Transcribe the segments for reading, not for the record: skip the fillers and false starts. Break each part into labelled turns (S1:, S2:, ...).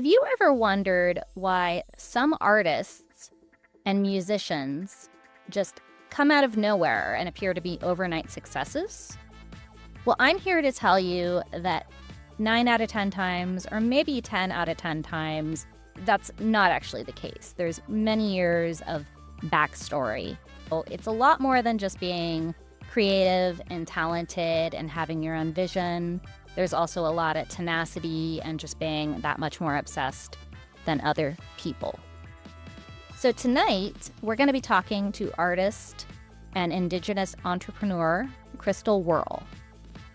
S1: Have you ever wondered why some artists and musicians just come out of nowhere and appear to be overnight successes? Well, I'm here to tell you that 9 out of 10 times, or maybe 10 out of 10 times, that's not actually the case. There's many years of backstory. So it's a lot more than just being creative and talented and having your own vision. There's also a lot of tenacity and just being that much more obsessed than other people. So tonight, we're going to be talking to artist and Indigenous entrepreneur, Crystal Worl.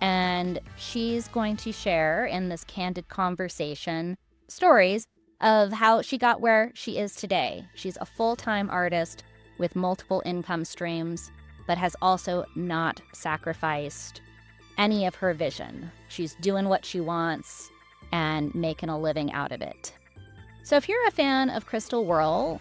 S1: And she's going to share in this candid conversation stories of how she got where she is today. She's a full-time artist with multiple income streams, but has also not sacrificed any of her vision. She's doing what she wants and making a living out of it. So if you're a fan of Crystal Worl,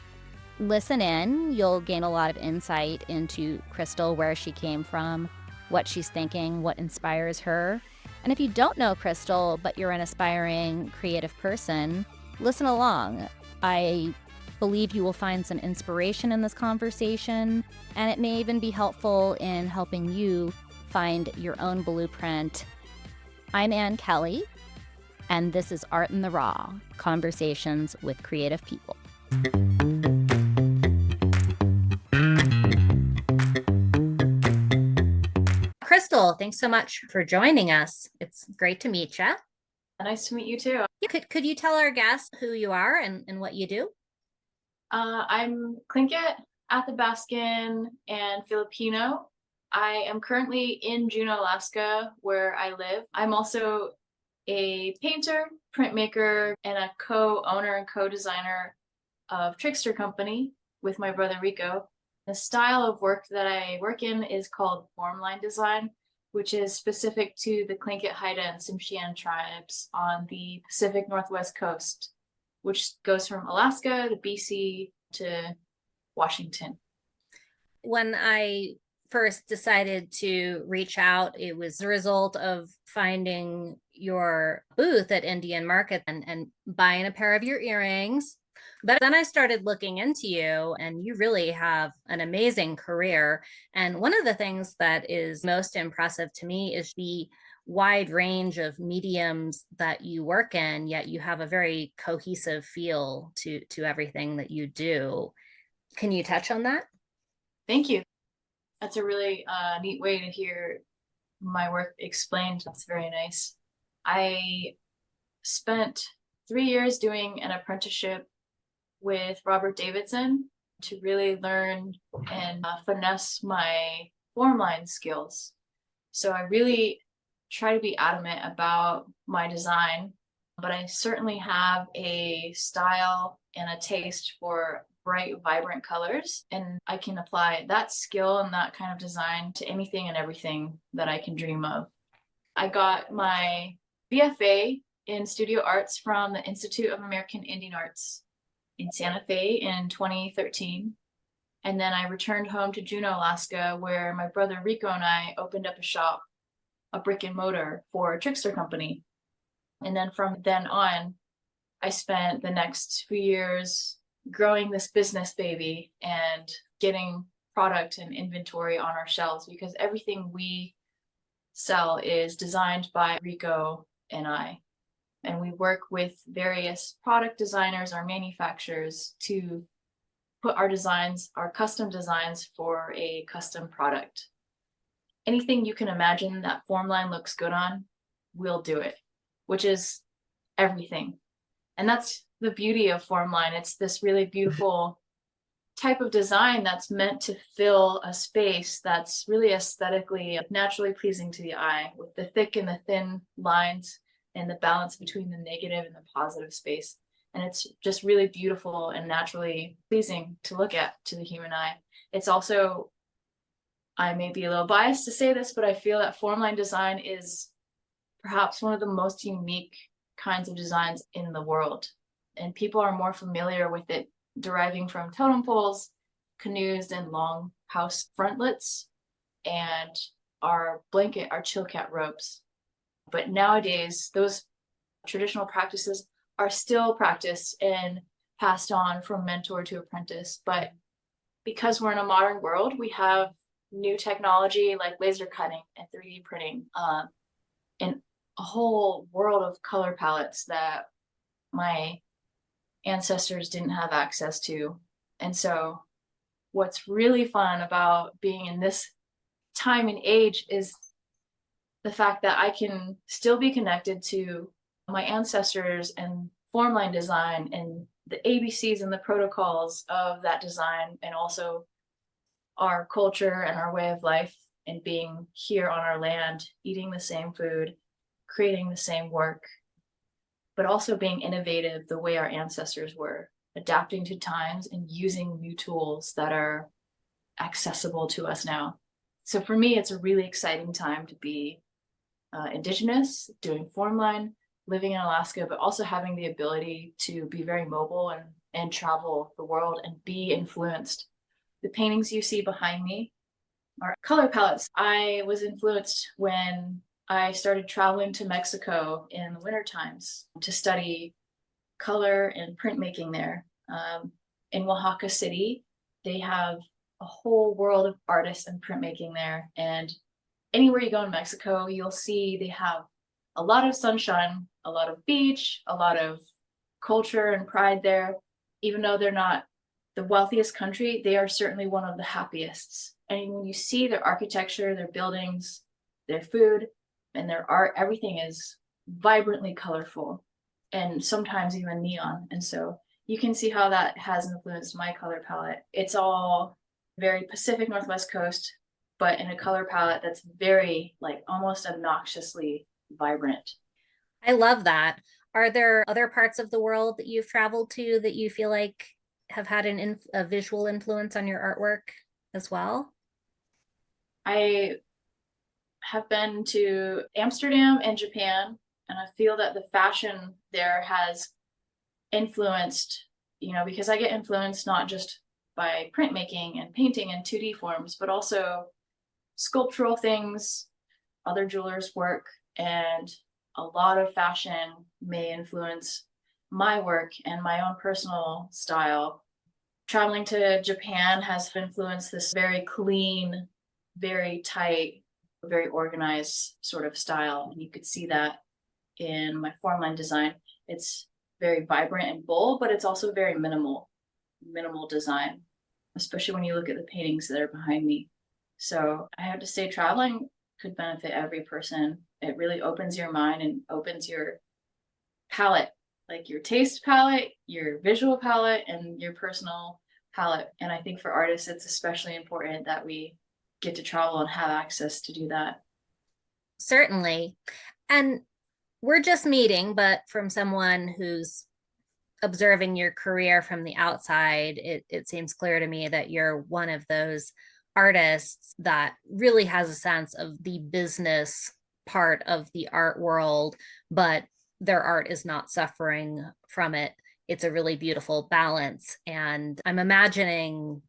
S1: listen in. You'll gain a lot of insight into Crystal, where she came from, what she's thinking, what inspires her. And if you don't know Crystal, but you're an aspiring creative person, listen along. I believe you will find some inspiration in this conversation, and it may even be helpful in helping you find your own blueprint. I'm Ann Kelly, and this is Art in the Raw, Conversations with Creative People. Crystal, thanks so much for joining us. It's great to meet you.
S2: Nice to meet you too.
S1: Could you tell our guests who you are and what you do?
S2: I'm Tlingit, Athabascan, and Filipino. I am currently in Juneau, Alaska, where I live. I'm also a painter, printmaker, and a co-owner and co-designer of Trickster Company with my brother Rico. The style of work that I work in is called Formline Design, which is specific to the Tlingit, Haida, and Tsimshian tribes on the Pacific Northwest coast, which goes from Alaska to BC to Washington.
S1: When I first decided to reach out, it was a result of finding your booth at Indian Market and buying a pair of your earrings. But then I started looking into you, and you really have an amazing career. And one of the things that is most impressive to me is the wide range of mediums that you work in, yet you have a very cohesive feel to everything that you do. Can you touch on that?
S2: Thank you. That's a really neat way to hear my work explained. That's very nice. I spent 3 years doing an apprenticeship with Robert Davidson to really learn and finesse my formline skills. So I really try to be adamant about my design, but I certainly have a style and a taste for bright, vibrant colors, and I can apply that skill and that kind of design to anything and everything that I can dream of. I got my BFA in studio arts from the Institute of American Indian Arts in Santa Fe in 2013. And then I returned home to Juneau, Alaska, where my brother Rico and I opened up a shop, a brick and mortar for Trickster Company. And then from then on, I spent the next few years growing this business baby and getting product and inventory on our shelves, because everything we sell is designed by Rico and I. And we work with various product designers or manufacturers to put our designs, our custom designs for a custom product. Anything you can imagine that Formline looks good on, we'll do it, which is everything. And that's the beauty of Formline. It's this really beautiful type of design that's meant to fill a space that's really aesthetically, naturally pleasing to the eye, with the thick and the thin lines and the balance between the negative and the positive space. And it's just really beautiful and naturally pleasing to look at to the human eye. It's also, I may be a little biased to say this, but I feel that Formline design is perhaps one of the most unique kinds of designs in the world. And people are more familiar with it deriving from totem poles, canoes, and long house frontlets, and our blanket, our chill cat ropes. But nowadays, those traditional practices are still practiced and passed on from mentor to apprentice. But because we're in a modern world, we have new technology like laser cutting and 3D printing, and a whole world of color palettes that my ancestors didn't have access to. And so what's really fun about being in this time and age is the fact that I can still be connected to my ancestors and Formline Design and the ABCs and the protocols of that design, and also our culture and our way of life, and being here on our land, eating the same food, creating the same work, but also being innovative the way our ancestors were, adapting to times and using new tools that are accessible to us now. So for me, it's a really exciting time to be Indigenous, doing Formline, living in Alaska, but also having the ability to be very mobile and travel the world and be influenced. The paintings you see behind me are color palettes. I was influenced when I started traveling to Mexico in the winter times to study color and printmaking there. In Oaxaca City, they have a whole world of artists and printmaking there. And anywhere you go in Mexico, you'll see they have a lot of sunshine, a lot of beach, a lot of culture and pride there. Even though they're not the wealthiest country, they are certainly one of the happiest. And when you see their architecture, their buildings, their food, and their art, everything is vibrantly colorful and sometimes even neon. And so you can see how that has influenced my color palette. It's all very Pacific Northwest coast, but in a color palette that's very, like, almost obnoxiously vibrant.
S1: I love that. Are there other parts of the world that you've traveled to that you feel like have had a visual influence on your artwork as well?
S2: I have been to Amsterdam and Japan, and I feel that the fashion there has influenced, because I get influenced not just by printmaking and painting in 2D forms, but also sculptural things, other jewelers' work, and a lot of fashion may influence my work and my own personal style. Traveling to Japan has influenced this very clean, very tight, very organized sort of style. And you could see that in my Formline design. It's very vibrant and bold, but it's also very minimal design, especially when you look at the paintings that are behind me. So I have to say, traveling could benefit every person. It really opens your mind and opens your palette, like your taste palette, your visual palette, and your personal palette. And I think for artists, it's especially important that we get to travel and have access to do that.
S1: Certainly. And we're just meeting, but from someone who's observing your career from the outside, it seems clear to me that you're one of those artists that really has a sense of the business part of the art world, but their art is not suffering from it. It's a really beautiful balance. And I'm imagining,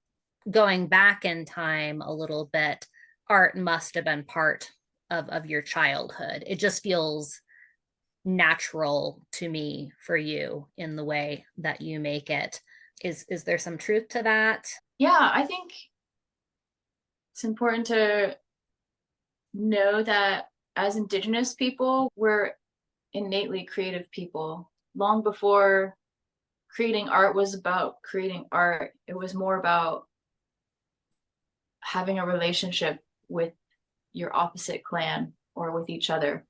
S1: going back in time a little bit, art must have been part of your childhood. It just feels natural to me for you in the way that you make it. Is there some truth to that?
S2: Yeah, I think it's important to know that as Indigenous people, we're innately creative people. Long before creating art was about creating art, it was more about having a relationship with your opposite clan or with each other.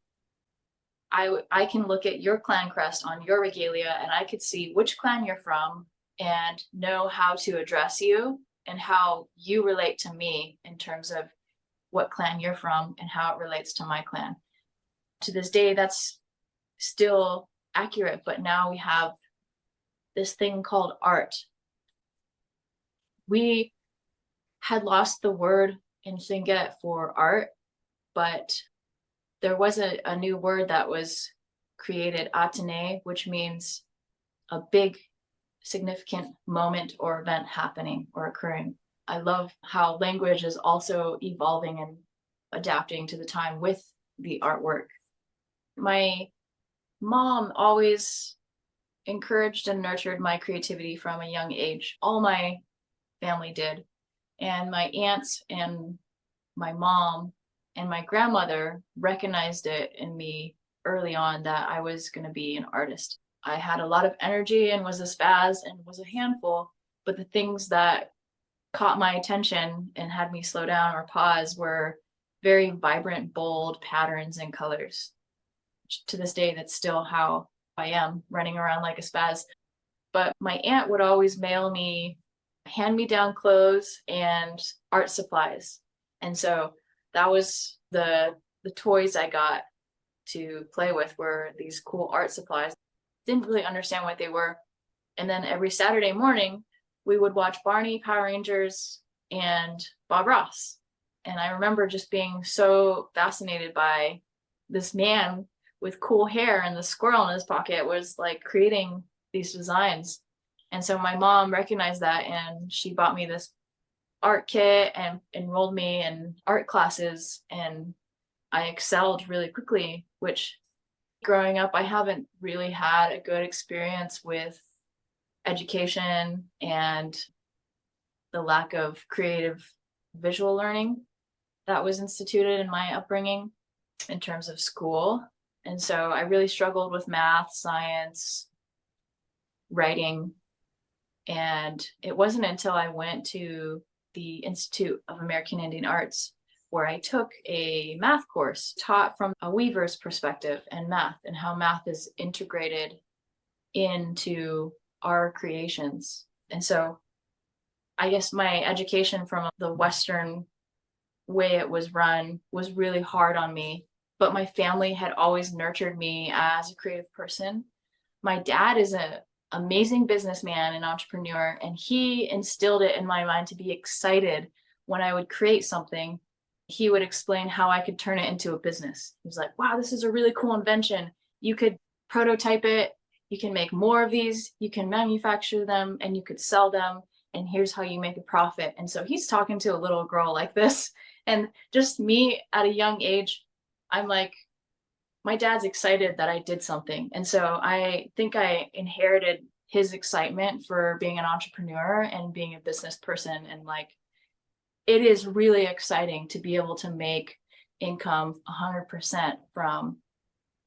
S2: I can look at your clan crest on your regalia and I could see which clan you're from and know how to address you and how you relate to me in terms of what clan you're from and how it relates to my clan. To this day, that's still accurate, but now we have this thing called art. We had lost the word in Tlingit for art, but there was a new word that was created, atene, which means a big, significant moment or event happening or occurring. I love how language is also evolving and adapting to the time with the artwork. My mom always encouraged and nurtured my creativity from a young age. All my family did. And my aunts and my mom and my grandmother recognized it in me early on that I was going to be an artist. I had a lot of energy and was a spaz and was a handful, but the things that caught my attention and had me slow down or pause were very vibrant, bold patterns and colors. To this day, that's still how I am, running around like a spaz. But my aunt would always mail me hand-me-down clothes and art supplies. And so that was the toys I got to play with, were these cool art supplies. Didn't really understand what they were. And then every Saturday morning, we would watch Barney, Power Rangers, and Bob Ross. And I remember just being so fascinated by this man with cool hair, and the squirrel in his pocket was like creating these designs. And so my mom recognized that, and she bought me this art kit and enrolled me in art classes, and I excelled really quickly, which growing up, I haven't really had a good experience with education and the lack of creative visual learning that was instituted in my upbringing in terms of school. And so I really struggled with math, science, writing. And it wasn't until I went to the Institute of American Indian Arts where I took a math course taught from a weaver's perspective and math, and how math is integrated into our creations. And so I guess my education from the Western way it was run was really hard on me, but my family had always nurtured me as a creative person. My dad is an amazing businessman and entrepreneur, and he instilled it in my mind to be excited when I would create something. He would explain how I could turn it into a business. He was like, wow, this is a really cool invention. You could prototype it. You can make more of these. You can manufacture them and you could sell them. And here's how you make a profit. And so he's talking to a little girl like this. And just me at a young age, I'm like, my dad's excited that I did something. And so I think I inherited his excitement for being an entrepreneur and being a business person. And like, it is really exciting to be able to make income 100% from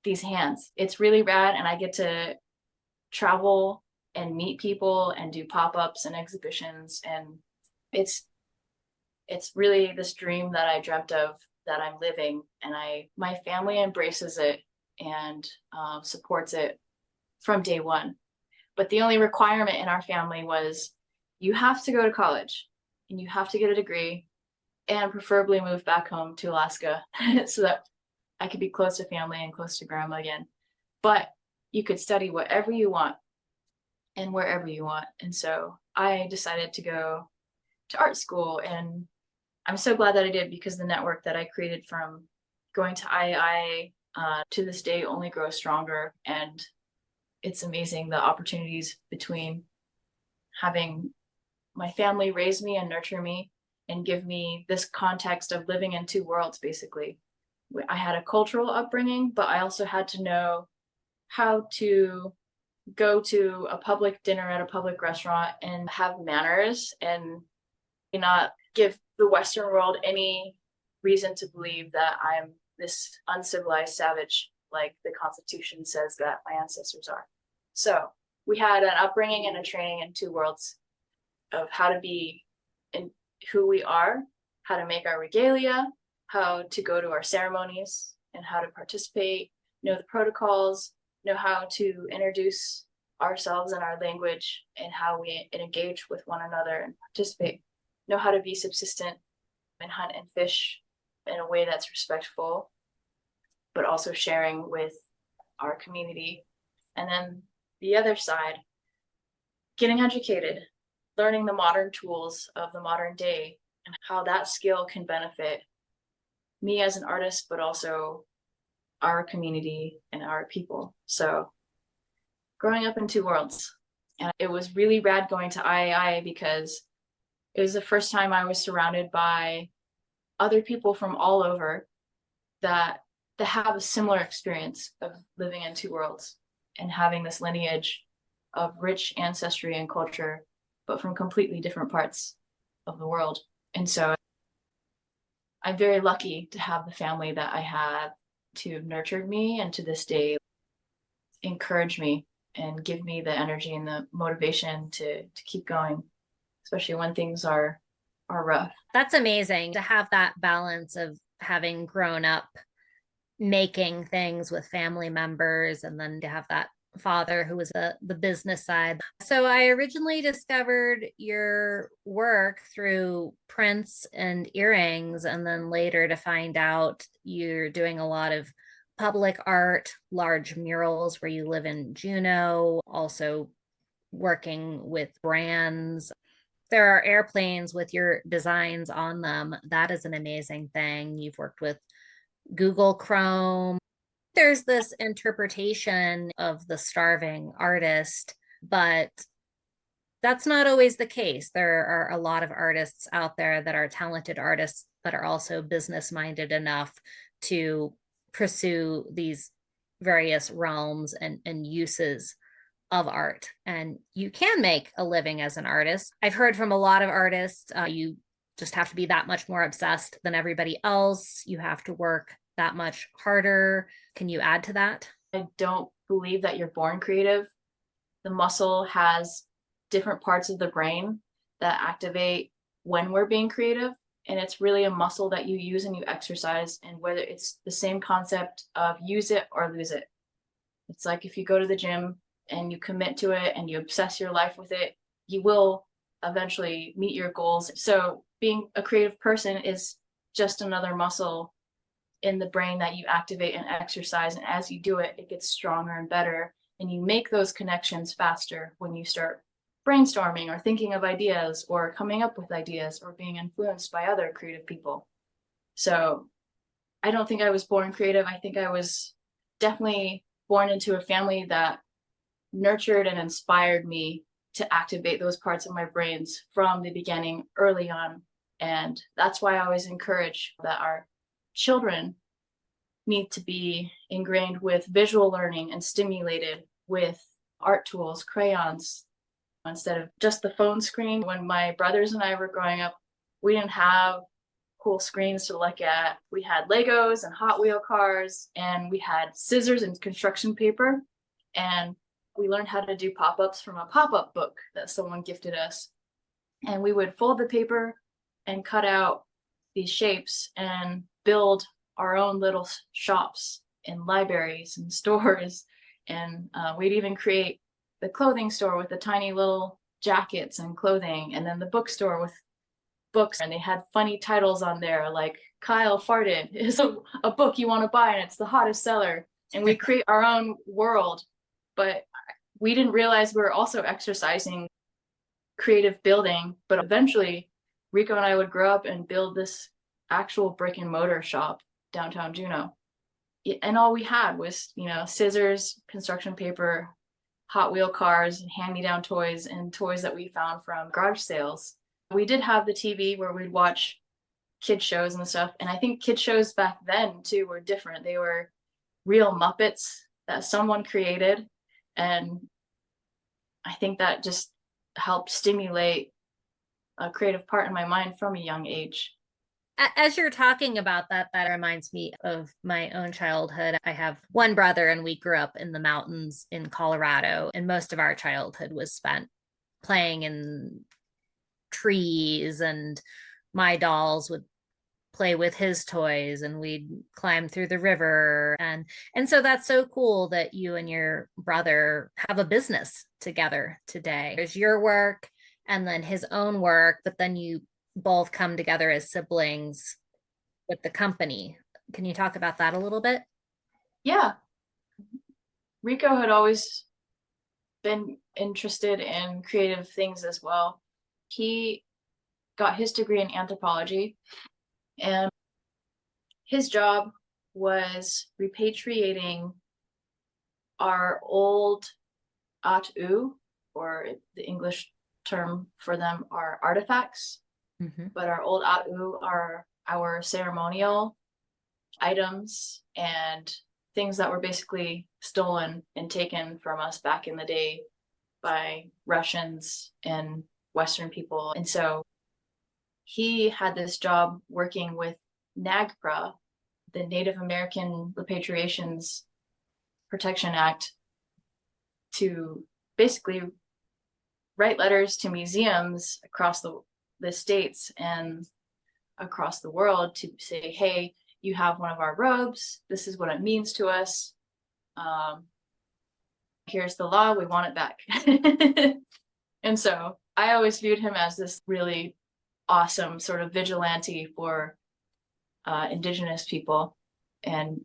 S2: these hands. It's really rad. And I get to travel and meet people and do pop-ups and exhibitions. And it's really this dream that I dreamt of that I'm living, and my family embraces it and supports it from day one. But the only requirement in our family was you have to go to college and you have to get a degree and preferably move back home to Alaska so that I could be close to family and close to grandma again. But you could study whatever you want and wherever you want. And so I decided to go to art school, and I'm so glad that I did, because the network that I created from going to IAI to this day only grows stronger. And it's amazing the opportunities between having my family raise me and nurture me and give me this context of living in two worlds, basically. I had a cultural upbringing, but I also had to know how to go to a public dinner at a public restaurant and have manners and not give the Western world any reason to believe that I'm this uncivilized savage like the Constitution says that my ancestors are. So we had an upbringing and a training in two worlds of how to be in who we are, how to make our regalia, how to go to our ceremonies and how to participate, know the protocols, know how to introduce ourselves and our language and how we engage with one another and participate, know how to be subsistent and hunt and fish in a way that's respectful, but also sharing with our community. And then the other side, getting educated, learning the modern tools of the modern day and how that skill can benefit me as an artist, but also our community and our people. So growing up in two worlds. And it was really rad going to IAI because it was the first time I was surrounded by other people from all over that have a similar experience of living in two worlds and having this lineage of rich ancestry and culture, but from completely different parts of the world. And so I'm very lucky to have the family that I have to have nurtured me and to this day encourage me and give me the energy and the motivation to keep going, especially when things are rough.
S1: That's amazing to have that balance of having grown up making things with family members and then to have that father who was the business side. So I originally discovered your work through prints and earrings, and then later to find out you're doing a lot of public art, large murals where you live in Juneau, also working with brands. There are airplanes with your designs on them. That is an amazing thing. You've worked with Google Chrome. There's this interpretation of the starving artist, but that's not always the case. There are a lot of artists out there that are talented artists, but are also business minded enough to pursue these various realms and uses of art. And you can make a living as an artist. I've heard from a lot of artists, you just have to be that much more obsessed than everybody else. You have to work that much harder. Can you add to that?
S2: I don't believe that you're born creative. The muscle has different parts of the brain that activate when we're being creative. And it's really a muscle that you use and you exercise. And whether it's the same concept of use it or lose it. It's like if you go to the gym and you commit to it and you obsess your life with it, you will eventually meet your goals. So being a creative person is just another muscle in the brain that you activate and exercise. And as you do it, it gets stronger and better. And you make those connections faster when you start brainstorming or thinking of ideas or coming up with ideas or being influenced by other creative people. So I don't think I was born creative. I think I was definitely born into a family that nurtured and inspired me to activate those parts of my brains from the beginning early on. And that's why I always encourage that our children need to be ingrained with visual learning and stimulated with art tools, crayons, instead of just the phone screen. When my brothers and I were growing up, we didn't have cool screens to look at. We had Legos and Hot Wheel cars, and we had scissors and construction paper. And we learned how to do pop-ups from a pop-up book that someone gifted us. And we would fold the paper and cut out these shapes and build our own little shops in libraries and stores. And we'd even create the clothing store with the tiny little jackets and clothing, and then the bookstore with books. And they had funny titles on there like Kyle Farted is a book you want to buy and it's the hottest seller. And we create our own world. But we didn't realize we were also exercising creative building. But eventually, Rico and I would grow up and build this actual brick and mortar shop downtown Juneau. And all we had was, scissors, construction paper, Hot Wheel cars, hand-me-down toys, and toys that we found from garage sales. We did have the TV where we'd watch kid shows and stuff. And I think kid shows back then, too, were different. They were real Muppets that someone created. And I think that just helped stimulate a creative part in my mind from a young age.
S1: As you're talking about that, that reminds me of my own childhood. I have one brother, and we grew up in the mountains in Colorado, and most of our childhood was spent playing in trees, and my dolls would play with his toys, and we'd climb through the river. And so that's so cool that you and your brother have a business together today. There's your work and then his own work, but then you both come together as siblings with the company. Can you talk about that a little bit?
S2: Yeah. Rico had always been interested in creative things as well. He got his degree in anthropology, and his job was repatriating our old atu, or the English term for them are artifacts. Mm-hmm. But our old atu are our ceremonial items and things that were basically stolen and taken from us back in the day by Russians and Western people. And so he had this job working with NAGPRA, the Native American Repatriations Protection Act, to basically write letters to museums across the states and across the world to say, hey, you have one of our robes. This is what it means to us. Here's the law. We want it back. And so I always viewed him as this really awesome sort of vigilante for Indigenous people. And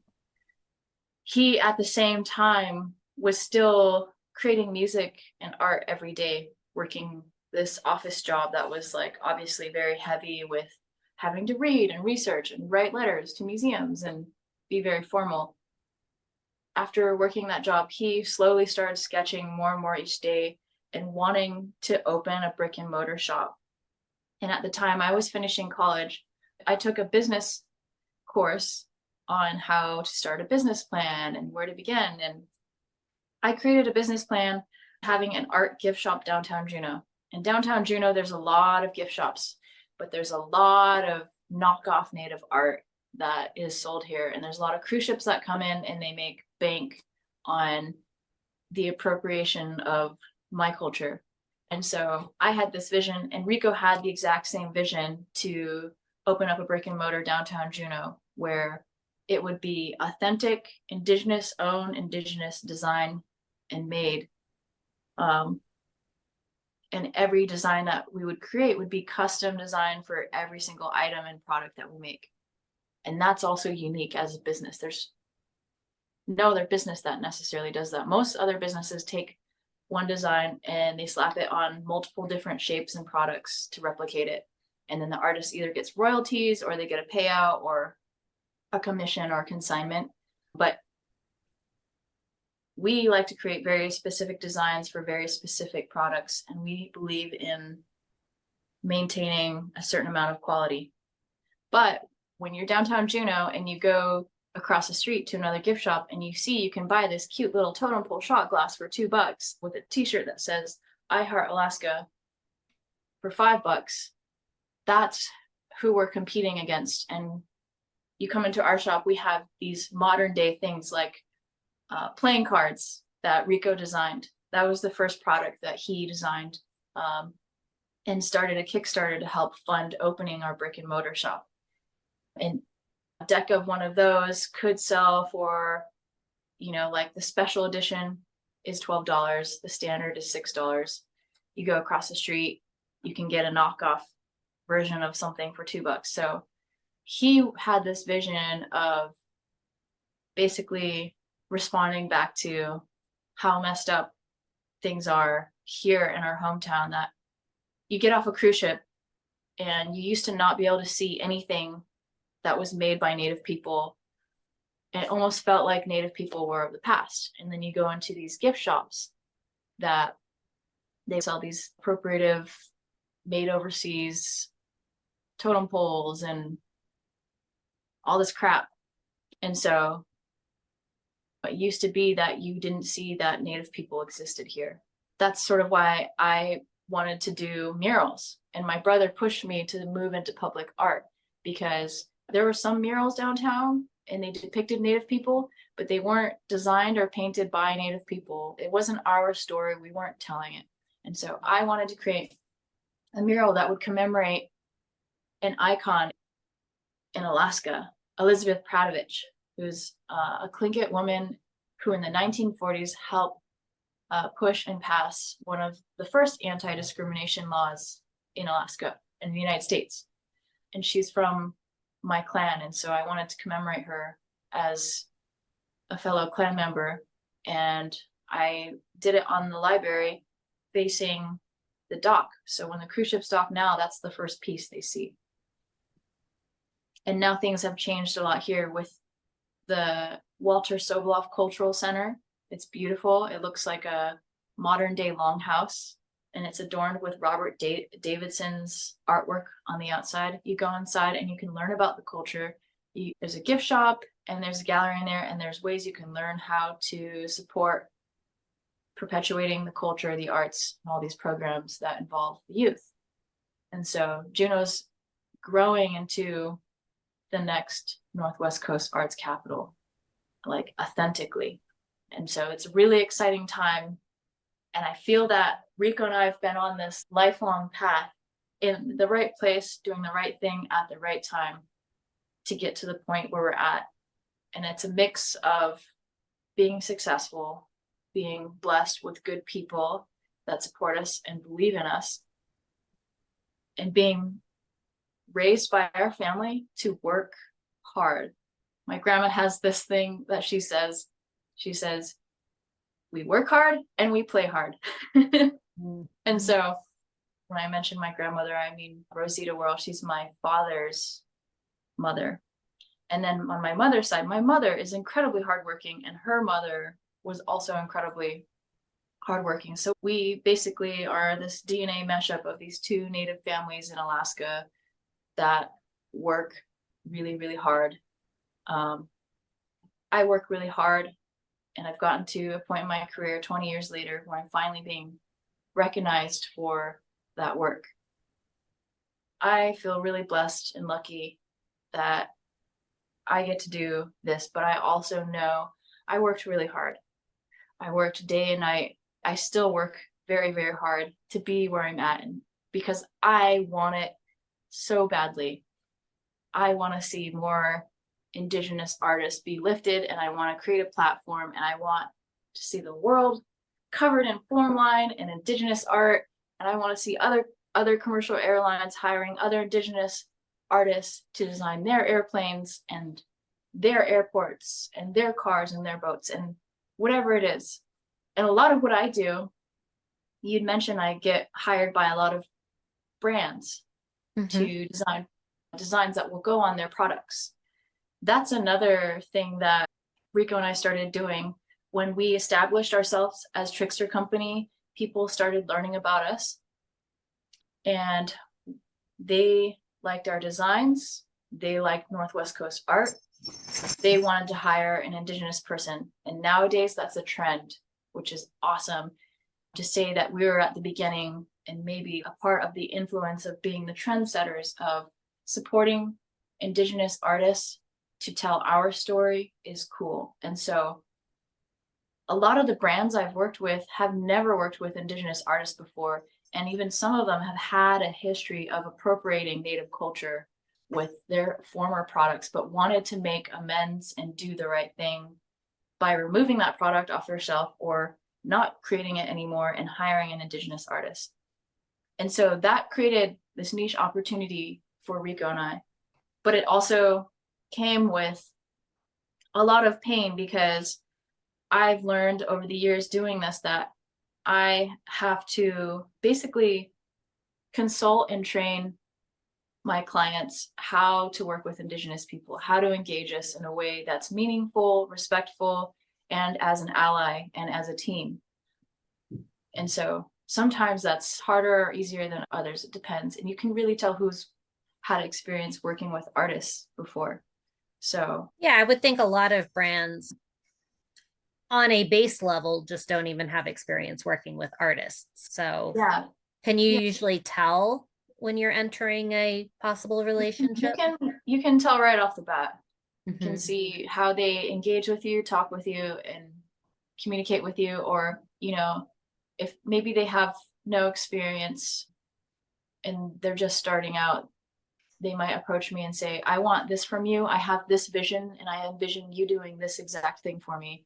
S2: he, at the same time, was still creating music and art every day, working this office job that was like obviously very heavy with having to read and research and write letters to museums and be very formal. After working that job, he slowly started sketching more and more each day and wanting to open a brick and mortar shop. And at the time I was finishing college, I took a business course on how to start a business plan and where to begin. And I created a business plan having an art gift shop downtown Juneau. In downtown Juneau, there's a lot of gift shops, but there's a lot of knockoff native art that is sold here. And there's a lot of cruise ships that come in and they make bank on the appropriation of my culture. And so I had this vision, and Rico had the exact same vision, to open up a brick and mortar downtown Juneau where it would be authentic, Indigenous owned, Indigenous design and made. And every design that we would create would be custom designed for every single item and product that we make. And that's also unique as a business. There's no other business that necessarily does that. Most other businesses take one design and they slap it on multiple different shapes and products to replicate it. And then the artist either gets royalties or they get a payout or a commission or consignment. But we like to create very specific designs for very specific products, and we believe in maintaining a certain amount of quality. But when you're downtown Juneau and you go across the street to another gift shop and you see you can buy this cute little totem pole shot glass for $2 with a t-shirt that says I Heart Alaska for $5, that's who we're competing against. And you come into our shop, we have these modern day things like playing cards that Rico designed. That was the first product that he designed, and started a Kickstarter to help fund opening our brick and mortar shop. And a deck of one of those could sell for, like the special edition is $12, the standard is $6. You go across the street, you can get a knockoff version of something for $2. So he had this vision of basically responding back to how messed up things are here in our hometown, that you get off a cruise ship and you used to not be able to see anything that was made by Native people. And it almost felt like Native people were of the past. And then you go into these gift shops that they sell these appropriative, made overseas totem poles and all this crap. And so it used to be that you didn't see that Native people existed here. That's sort of why I wanted to do murals. And my brother pushed me to move into public art, because there were some murals downtown and they depicted Native people, but they weren't designed or painted by Native people. It wasn't our story. We weren't telling it. And so I wanted to create a mural that would commemorate an icon in Alaska, Elizabeth Pradovich, who's a Tlingit woman who in the 1940s helped push and pass one of the first anti-discrimination laws in Alaska, in the United States. And she's from my clan, and so I wanted to commemorate her as a fellow clan member. And I did it on the library facing the dock. So when the cruise ships dock now, that's the first piece they see. And now things have changed a lot here with the Walter Soboloff Cultural Center. It's beautiful. It looks like a modern day longhouse, and it's adorned with Robert Davidson's artwork on the outside. You go inside and you can learn about the culture. There's a gift shop and there's a gallery in there, and there's ways you can learn how to support perpetuating the culture, the arts, and all these programs that involve the youth. And so Juneau's growing into the next Northwest Coast arts capital, like authentically. And so it's a really exciting time. And I feel that Rico and I have been on this lifelong path in the right place, doing the right thing at the right time to get to the point where we're at. And it's a mix of being successful, being blessed with good people that support us and believe in us, and being raised by our family to work hard. My grandma has this thing that she says, we work hard and we play hard. And so when I mention my grandmother, I mean Rosita Worl. She's my father's mother. And then on my mother's side, my mother is incredibly hardworking, and her mother was also incredibly hardworking. So we basically are this DNA mashup of these two native families in Alaska that work really, really hard. I work really hard, and I've gotten to a point in my career 20 years later where I'm finally being recognized for that work. I feel really blessed and lucky that I get to do this, but I also know I worked really hard. I worked day and night. I still work very, very hard to be where I'm at, and because I want it so badly. I want to see more Indigenous artists be lifted, and I want to create a platform, and I want to see the world covered in Formline and Indigenous art, and I want to see other commercial airlines hiring other Indigenous artists to design their airplanes and their airports and their cars and their boats and whatever it is. And a lot of what I do, you'd mentioned I get hired by a lot of brands to design designs that will go on their products. That's another thing that Rico and I started doing. When we established ourselves as Trickster Company, people started learning about us, and they liked our designs. They liked Northwest Coast art. They wanted to hire an Indigenous person. And nowadays that's a trend, which is awesome. To say that we were at the beginning and maybe a part of the influence of being the trendsetters of supporting Indigenous artists to tell our story is cool. And so a lot of the brands I've worked with have never worked with Indigenous artists before. And even some of them have had a history of appropriating Native culture with their former products, but wanted to make amends and do the right thing by removing that product off their shelf or not creating it anymore and hiring an Indigenous artist. And so that created this niche opportunity for Rico and I. But it also came with a lot of pain, because I've learned over the years doing this that I have to basically consult and train my clients how to work with Indigenous people, how to engage us in a way that's meaningful, respectful, and as an ally and as a team. And so sometimes that's harder or easier than others. It depends. And you can really tell who's had experience working with artists before. So
S1: yeah, I would think a lot of brands on a base level just don't even have experience working with artists. So
S2: yeah,
S1: can you usually tell when you're entering a possible relationship?
S2: You can tell right off the bat. You
S1: Mm-hmm.
S2: can see how they engage with you, talk with you, and communicate with you. Or, you know, if maybe they have no experience and they're just starting out, they might approach me and say, I want this from you. I have this vision and I envision you doing this exact thing for me.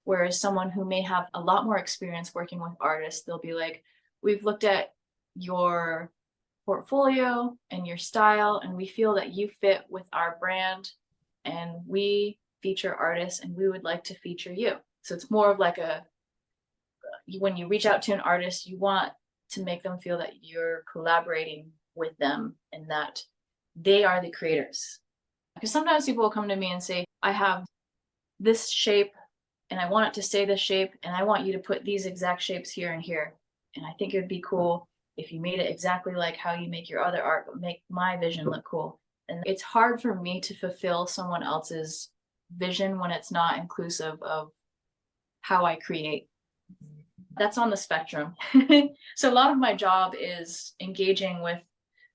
S2: Whereas someone who may have a lot more experience working with artists, they'll be like, we've looked at your portfolio and your style, and we feel that you fit with our brand, and we feature artists and we would like to feature you. So it's more of like when you reach out to an artist, you want to make them feel that you're collaborating with them and that they are the creators. Because sometimes people will come to me and say, I have this shape and I want it to stay this shape, and I want you to put these exact shapes here and here. And I think it would be cool if you made it exactly like how you make your other art, but make my vision look cool. And it's hard for me to fulfill someone else's vision when it's not inclusive of how I create. That's on the spectrum. So a lot of my job is engaging with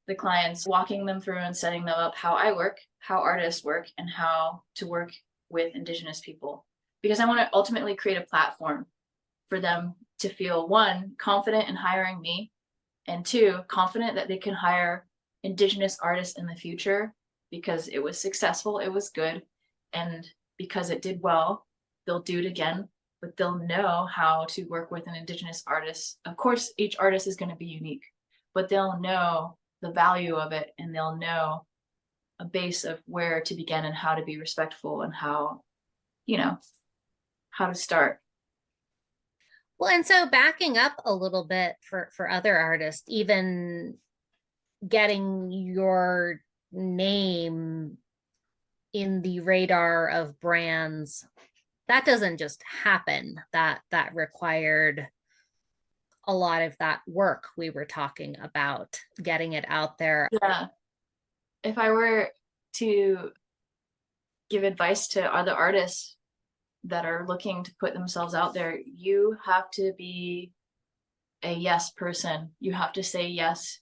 S2: the clients, walking them through and setting them up how I work, how artists work, and how to work with Indigenous people. Because I want to ultimately create a platform for them to feel, one, confident in hiring me, and two, confident that they can hire Indigenous artists in the future because it was successful, it was good, and because it did well, they'll do it again, but they'll know how to work with an Indigenous artist. Of course, each artist is going to be unique, but they'll know the value of it, and they'll know a base of where to begin and how to be respectful and how, you know, how to start.
S1: Well, and so backing up a little bit for other artists, even getting your name in the radar of brands, that doesn't just happen. That required a lot of that work we were talking about, getting it out there.
S2: Yeah. If I were to give advice to other artists that are looking to put themselves out there, you have to be a yes person. You have to say yes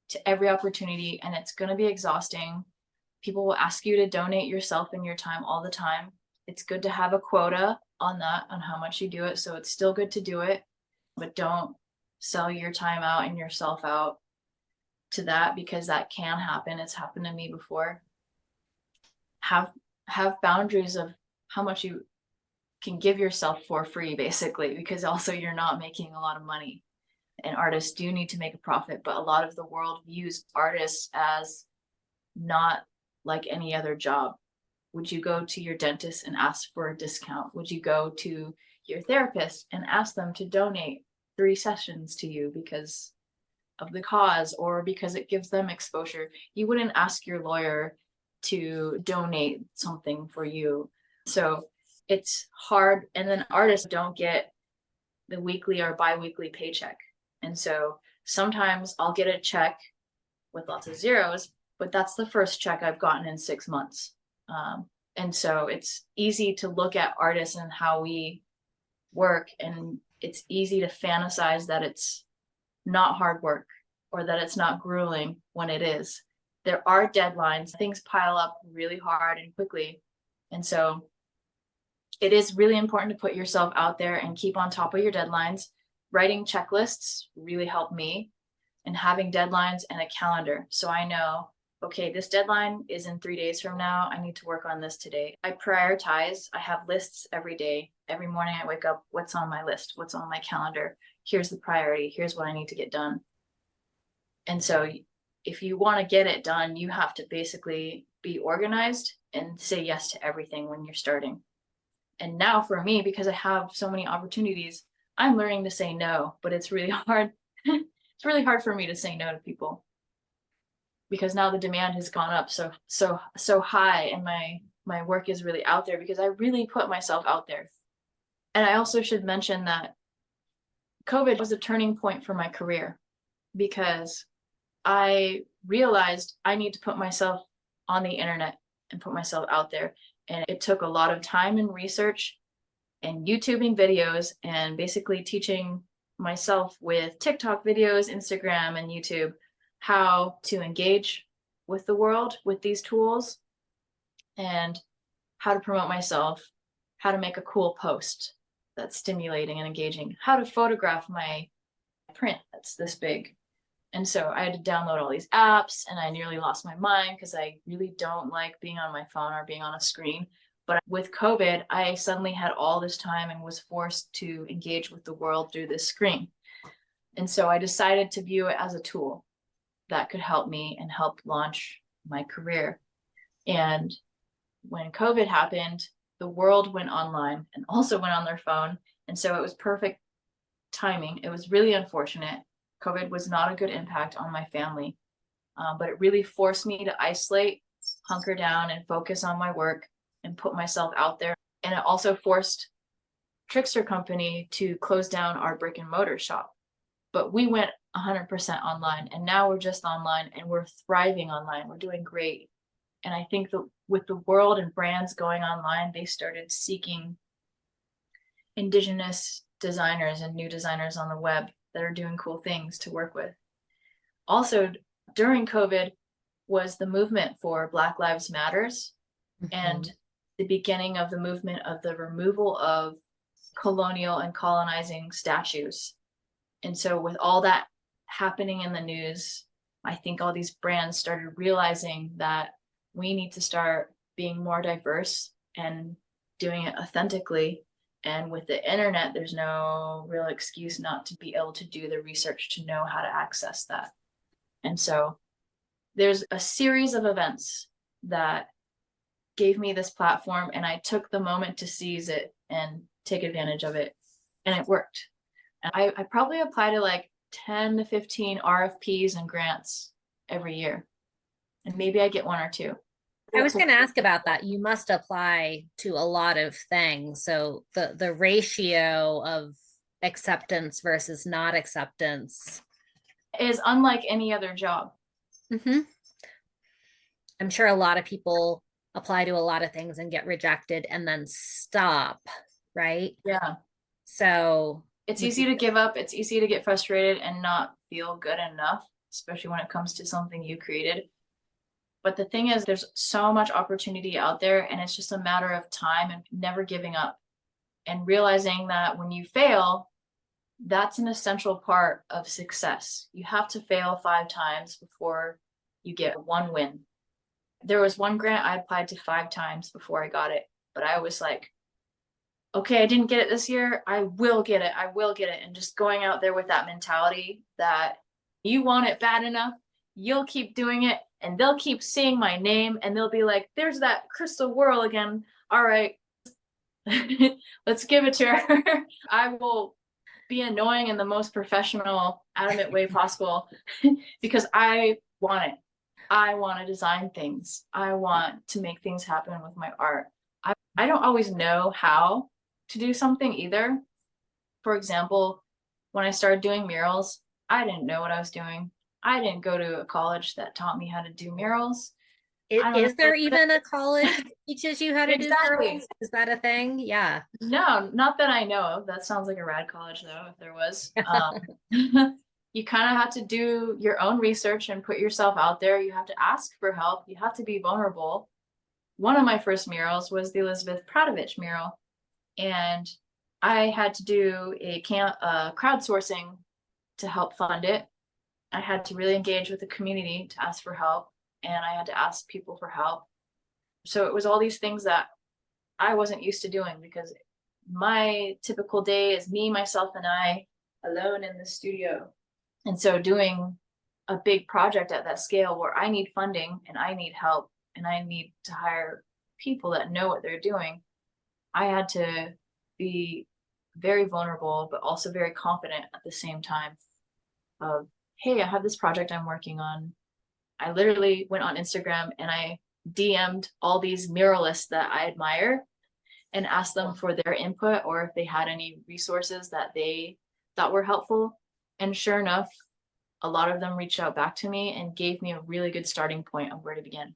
S2: to every opportunity, and it's going to be exhausting. People will ask you to donate yourself and your time all the time. It's good to have a quota on that, on how much you do it. So it's still good to do it, but don't sell your time out and yourself out to that, because that can happen. It's happened to me before. Have boundaries of how much you can give yourself for free, basically, because also you're not making a lot of money. And artists do need to make a profit, but a lot of the world views artists as not like any other job. Would you go to your dentist and ask for a discount? Would you go to your therapist and ask them to donate 3 sessions to you because of the cause or because it gives them exposure? You wouldn't ask your lawyer to donate something for you. So it's hard. And then artists don't get the weekly or bi-weekly paycheck. And so sometimes I'll get a check with lots of zeros, but that's the first check I've gotten in 6 months. And so it's easy to look at artists and how we work, and it's easy to fantasize that it's not hard work or that it's not grueling when it is. There are deadlines, things pile up really hard and quickly. And so it is really important to put yourself out there and keep on top of your deadlines. Writing checklists really helped me, and having deadlines and a calendar. So I know, okay, this deadline is in 3 days from now. I need to work on this today. I prioritize. I have lists every day. Every morning I wake up, what's on my list? What's on my calendar? Here's the priority. Here's what I need to get done. And so if you want to get it done, you have to basically be organized and say yes to everything when you're starting. And now for me, because I have so many opportunities, I'm learning to say no, but it's really hard. It's really hard for me to say no to people, because now the demand has gone up so high, and my work is really out there because I really put myself out there. And I also should mention that COVID was a turning point for my career, because I realized I need to put myself on the internet and put myself out there. And it took a lot of time and research and YouTubing videos, and basically teaching myself with TikTok videos, Instagram, and YouTube how to engage with the world with these tools, and how to promote myself, how to make a cool post that's stimulating and engaging, how to photograph my print that's this big. And so I had to download all these apps, and I nearly lost my mind because I really don't like being on my phone or being on a screen. But with COVID, I suddenly had all this time and was forced to engage with the world through this screen. And so I decided to view it as a tool that could help me and help launch my career. And when COVID happened, the world went online and also went on their phone. And so it was perfect timing. It was really unfortunate. COVID was not a good impact on my family, but it really forced me to isolate, hunker down, and focus on my work and put myself out there. And it also forced Trickster Company to close down our brick and mortar shop. But we went 100% online, and now we're just online, and we're thriving online. We're doing great. And I think that with the world and brands going online, they started seeking Indigenous designers and new designers on the web that are doing cool things to work with. Also, during COVID was the movement for Black Lives Matters and the beginning of the movement of the removal of colonial and colonizing statues. And so with all that happening in the news, I think all these brands started realizing that we need to start being more diverse and doing it authentically. And with the internet, there's no real excuse not to be able to do the research to know how to access that. And so there's a series of events that gave me this platform, and I took the moment to seize it and take advantage of it, and it worked. And I probably apply to like 10 to 15 RFPs and grants every year, and maybe I get one or two.
S3: I was going to ask about that. You must apply to a lot of things. So the ratio of acceptance versus not acceptance
S2: is unlike any other job.
S3: I'm sure a lot of people apply to a lot of things and get rejected and then stop, right?
S2: Yeah.
S3: So
S2: it's easy to give up. It's easy to get frustrated and not feel good enough, especially when it comes to something you created. But the thing is, there's so much opportunity out there, and it's just a matter of time and never giving up and realizing that when you fail, that's an essential part of success. You have to fail 5 times before you get one win. There was one grant I applied to 5 times before I got it, but I was like, okay, I didn't get it this year. I will get it. I will get it. And just going out there with that mentality that you want it bad enough, you'll keep doing it, and they'll keep seeing my name, and they'll be like, there's that Crystal Worl again. All right, let's give it to her. I will be annoying in the most professional, adamant way possible because I want it. I want to design things. I want to make things happen with my art. I don't always know how to do something either. For example, when I started doing murals, I didn't know what I was doing. I didn't go to a college that taught me how to do murals.
S3: Is there even a college that teaches you how to do murals? Is that a thing? Yeah.
S2: No, not that I know of. That sounds like a rad college though, if there was. You kind of have to do your own research and put yourself out there. You have to ask for help. You have to be vulnerable. One of my first murals was the Elizabeth Pradovich mural, and I had to do a crowdsourcing to help fund it. I had to really engage with the community to ask for help, and I had to ask people for help. So it was all these things that I wasn't used to doing because my typical day is me, myself, and I alone in the studio. And so doing a big project at that scale where I need funding and I need help and I need to hire people that know what they're doing, I had to be very vulnerable, but also very confident at the same time of, hey, I have this project I'm working on. I literally went on Instagram and I DM'd all these muralists that I admire and asked them for their input or if they had any resources that they thought were helpful. And sure enough, a lot of them reached out back to me and gave me a really good starting point of where to begin.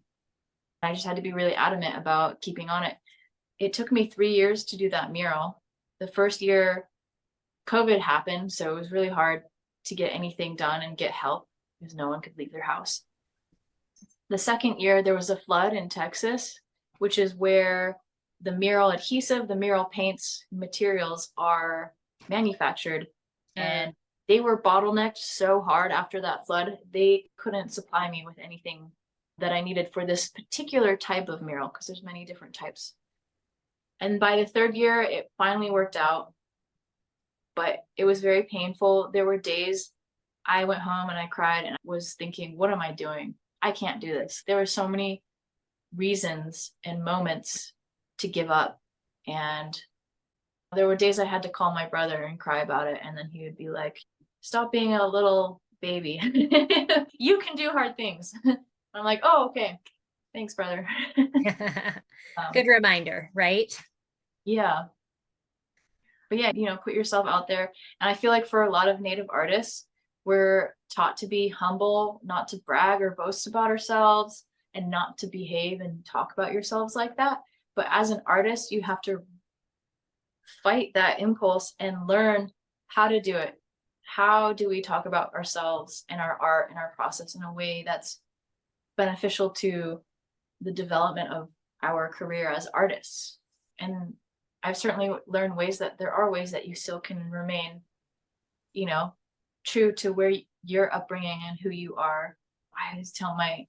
S2: I just had to be really adamant about keeping on it. It took me 3 years to do that mural. The first year, COVID happened, so it was really hard to get anything done and get help because no one could leave their house. The second year, there was a flood in Texas, which is where the mural adhesive, the mural paints materials are manufactured. And they were bottlenecked so hard after that flood, they couldn't supply me with anything that I needed for this particular type of mural because there's many different types. And by the third year, it finally worked out, but it was very painful. There were days I went home and I cried and I was thinking, what am I doing? I can't do this. There were so many reasons and moments to give up. And there were days I had to call my brother and cry about it. And then he would be like, stop being a little baby. You can do hard things. I'm like, oh, okay. Thanks, brother.
S3: Good reminder, right?
S2: Yeah. But yeah, put yourself out there. And I feel like for a lot of Native artists, we're taught to be humble, not to brag or boast about ourselves, and not to behave and talk about yourselves like that. But as an artist, you have to fight that impulse and learn how to do it. How do we talk about ourselves and our art and our process in a way that's beneficial to the development of our career as artists? And I've certainly learned ways that there are ways that you still can remain, you know, true to where your upbringing and who you are. I always tell my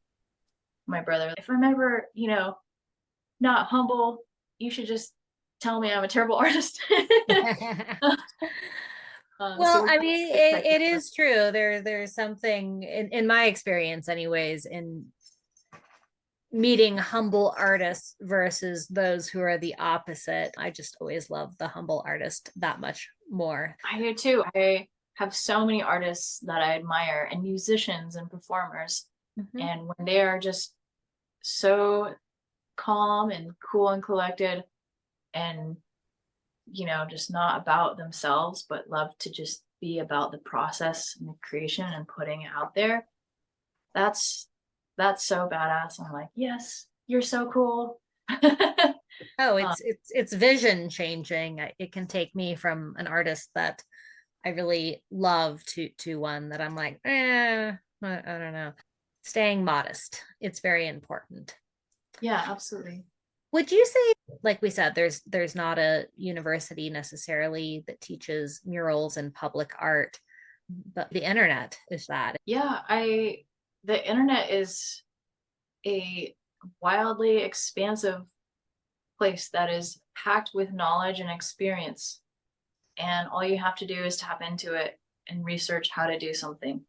S2: brother, if I'm ever, you know, not humble, you should just tell me I'm a terrible artist.
S3: Well, I mean, it
S2: practice.
S3: is true. There's something in my experience, anyways, in meeting humble artists versus those who are the opposite. I just always love the humble artist that much more.
S2: I do too. I have so many artists that I admire and musicians and performers.
S3: Mhm.
S2: And when they are just so calm and cool and collected and, you know, just not about themselves, but love to just be about the process and the creation and putting it out there. That's so badass. I'm like, yes, you're so cool.
S3: Oh,
S2: Um,
S3: it's vision changing. It can take me from an artist that I really love to one that I'm like, I don't know. Staying modest. It's very important.
S2: yeah, absolutely.
S3: Would you say, like we said, there's not a university necessarily that teaches murals and public art, but the internet is that.
S2: Yeah, the internet is a wildly expansive place that is packed with knowledge and experience. And all you have to do is tap into it and research how to do something.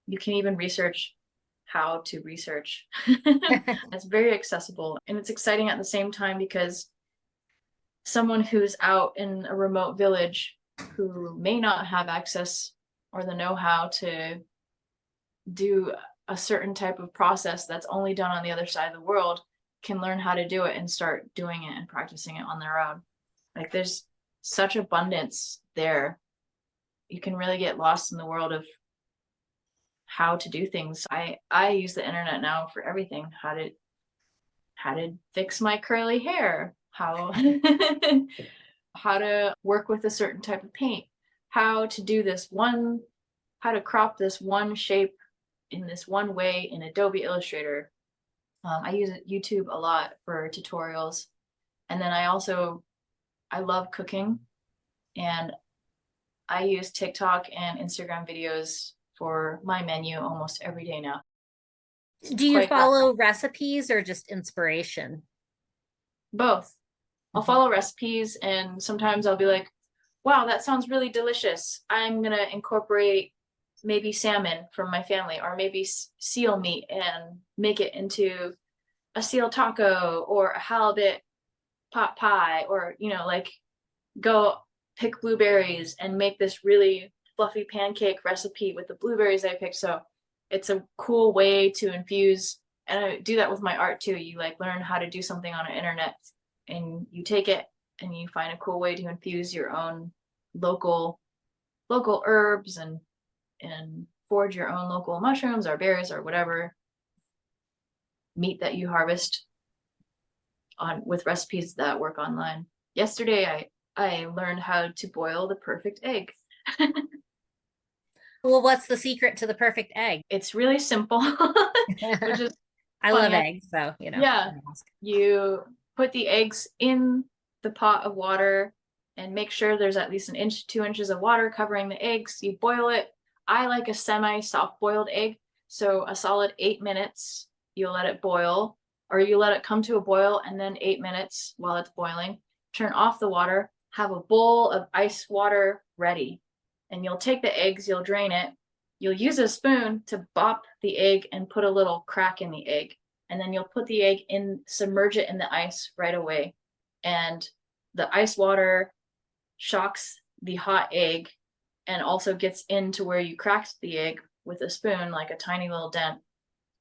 S2: You can even research how to research. It's very accessible and it's exciting at the same time because someone who's out in a remote village who may not have access or the know-how to do a certain type of process that's only done on the other side of the world can learn how to do it and start doing it and practicing it on their own. Like there's such abundance there. You can really get lost in the world of how to do things. I use the internet now for everything. How to fix my curly hair, how how to work with a certain type of paint, how to do this one, how to crop this one shape in this one way in Adobe Illustrator. I use YouTube a lot for tutorials. And then I love cooking and I use TikTok and Instagram videos for my menu almost every day now.
S3: Do you
S2: Quite
S3: follow recipes or just inspiration?
S2: both. I'll
S3: Mhm.
S2: follow recipes and sometimes I'll be like, wow, that sounds really delicious. I'm going to incorporate maybe salmon from my family or maybe seal meat and make it into a seal taco or a halibut pot pie or, you know, like go pick blueberries and make this really fluffy pancake recipe with the blueberries I picked. So it's a cool way to infuse, and I do that with my art too. You like learn how to do something on the internet and you take it and you find a cool way to infuse your own local herbs and forage your own local mushrooms or berries or whatever meat that you harvest on with recipes that work online. Yesterday I learned how to boil the perfect egg.
S3: Well, what's the secret to the perfect egg?
S2: It's really simple, which is
S3: I love
S2: funny.
S3: eggs, so
S2: Yeah,
S3: I ask.
S2: you put the eggs in the pot of water and make sure there's at least an inch, 2 inches of water covering the eggs. You boil it. I like a semi-soft boiled egg, so a solid 8 minutes. You let it boil, or you let it come to a boil and then 8 minutes while it's boiling. Turn off the water. Have a bowl of ice water ready, and you'll take the eggs. You'll drain it. You'll use a spoon to bop the egg and put a little crack in the egg, and then you'll put the egg in, submerge it in the ice right away. And the ice water shocks the hot egg and also gets into where you cracked the egg with a spoon, like a tiny little dent.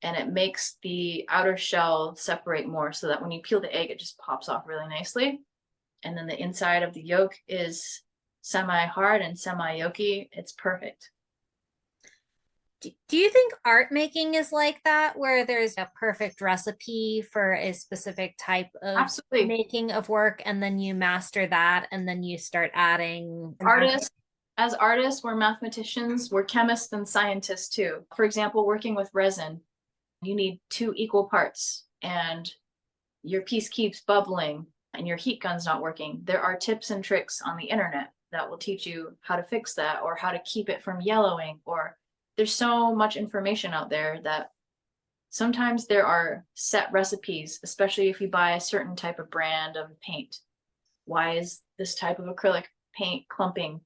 S2: And it makes the outer shell separate more so that when you peel the egg, it just pops off really nicely. And then the inside of the yolk is semi hard and semi yolky. It's perfect.
S3: Do you think art making is like that, where there's a perfect recipe for a specific type of
S2: Absolutely.
S3: making of work, and then you master that, and then you start adding?
S2: Artists, as artists, we're mathematicians, we're chemists and scientists too. For example, working with resin, you need two equal parts and your piece keeps bubbling and your heat gun's not working. There are tips and tricks on the internet that will teach you how to fix that or how to keep it from yellowing, or there's so much information out there that sometimes there are set recipes, especially if you buy a certain type of brand of paint. Why is this type of acrylic paint clumping?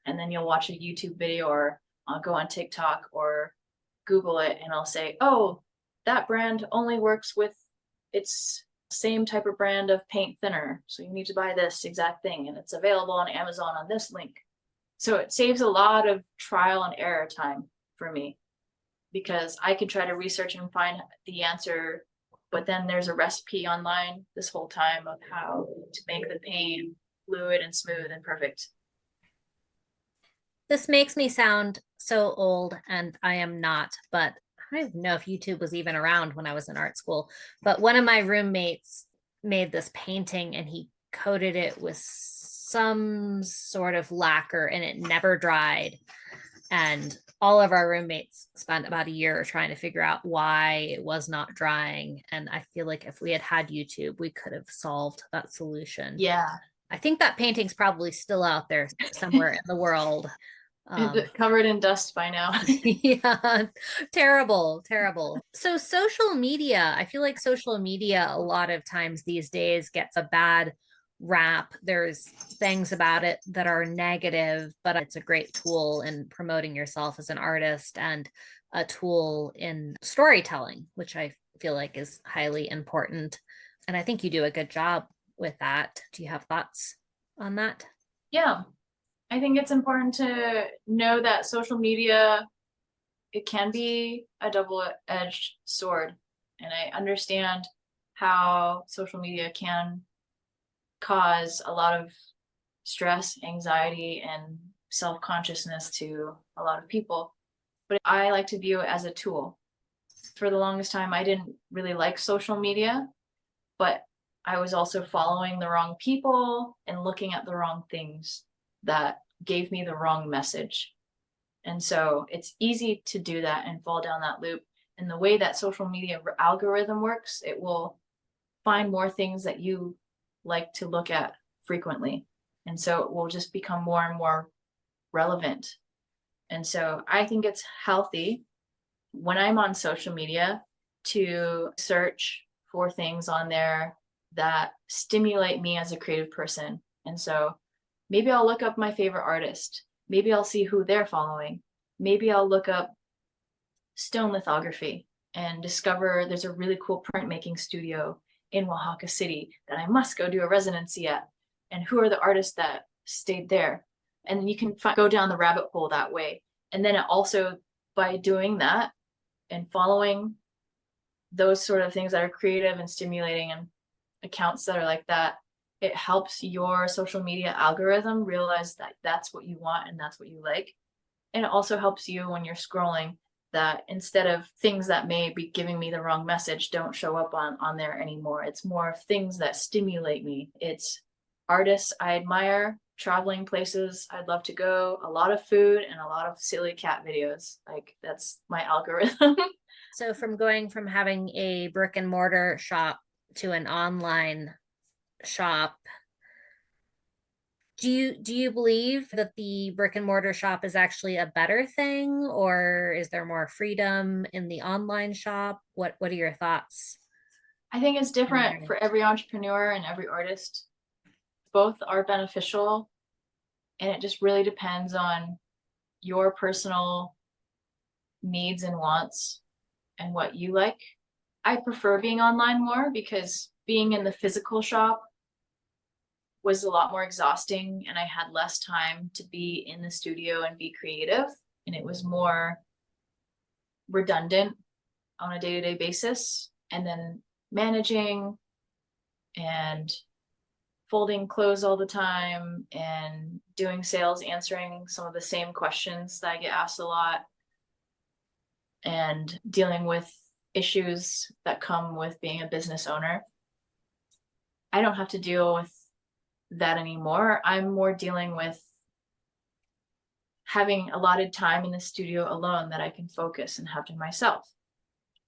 S2: And then you'll watch a YouTube video, or I'll go on TikTok or Google it and I'll say, oh, that brand only works with its same type of brand of paint thinner. So you need to buy this exact thing and it's available on Amazon on this link. So it saves a lot of trial and error time for me, because I could try to research and find the answer, but then there's a recipe online this whole time of how to make the paint fluid and smooth and perfect.
S3: This makes me sound so old, and I am not, but I don't even know if YouTube was even around when I was in art school. But one of my roommates made this painting and he coated it with some sort of lacquer and it never dried. And all of our roommates spent about a year trying to figure out why it was not drying. And I feel like if we had had YouTube, we could have solved that solution.
S2: Yeah.
S3: I think that painting's probably still out there somewhere in the world.
S2: Covered in dust by now.
S3: Yeah, terrible, terrible. So social media, I feel like social media a lot of times these days gets a bad rap. There's things about it that are negative, but it's a great tool in promoting yourself as an artist and a tool in storytelling, which I feel like is highly important. And I think you do a good job with that. Do you have thoughts on that?
S2: Yeah. I think it's important to know that social media, it can be a double-edged sword. And I understand how social media can cause a lot of stress, anxiety, and self-consciousness to a lot of people. But I like to view it as a tool. For the longest time, I didn't really like social media, but I was also following the wrong people and looking at the wrong things that gave me the wrong message. And so it's easy to do that and fall down that loop. And the way that social media algorithm works, it will find more things that you like to look at frequently. And so it will just become more and more relevant. And so I think it's healthy when I'm on social media to search for things on there that stimulate me as a creative person. And so maybe I'll look up my favorite artist. Maybe I'll see who they're following. Maybe I'll look up stone lithography and discover there's a really cool printmaking studio in Oaxaca City that I must go do a residency at. And who are the artists that stayed there? And you can go down the rabbit hole that way. And then it also, by doing that and following those sort of things that are creative and stimulating and accounts that are like that, it helps your social media algorithm realize that that's what you want and that's what you like. And it also helps you when you're scrolling, that instead of things that may be giving me the wrong message don't show up on there anymore. It's more things that stimulate me. It's artists I admire, traveling places I'd love to go, a lot of food, and a lot of silly cat videos. Like, that's my algorithm.
S3: So from going from having a brick and mortar shop to an online shop, do you believe that the brick and mortar shop is actually a better thing, or is there more freedom in the online shop? What are your thoughts?
S2: I think it's different for every entrepreneur and every artist. Both are beneficial, and it just really depends on your personal needs and wants and what you like. I prefer being online more because being in the physical shop was a lot more exhausting and I had less time to be in the studio and be creative, and it was more redundant on a day-to-day basis. And then managing and folding clothes all the time and doing sales, answering some of the same questions that I get asked a lot. and dealing with issues that come with being a business owner. I don't have to deal with that anymore. I'm more dealing with having allotted time in the studio alone that I can focus and have to myself.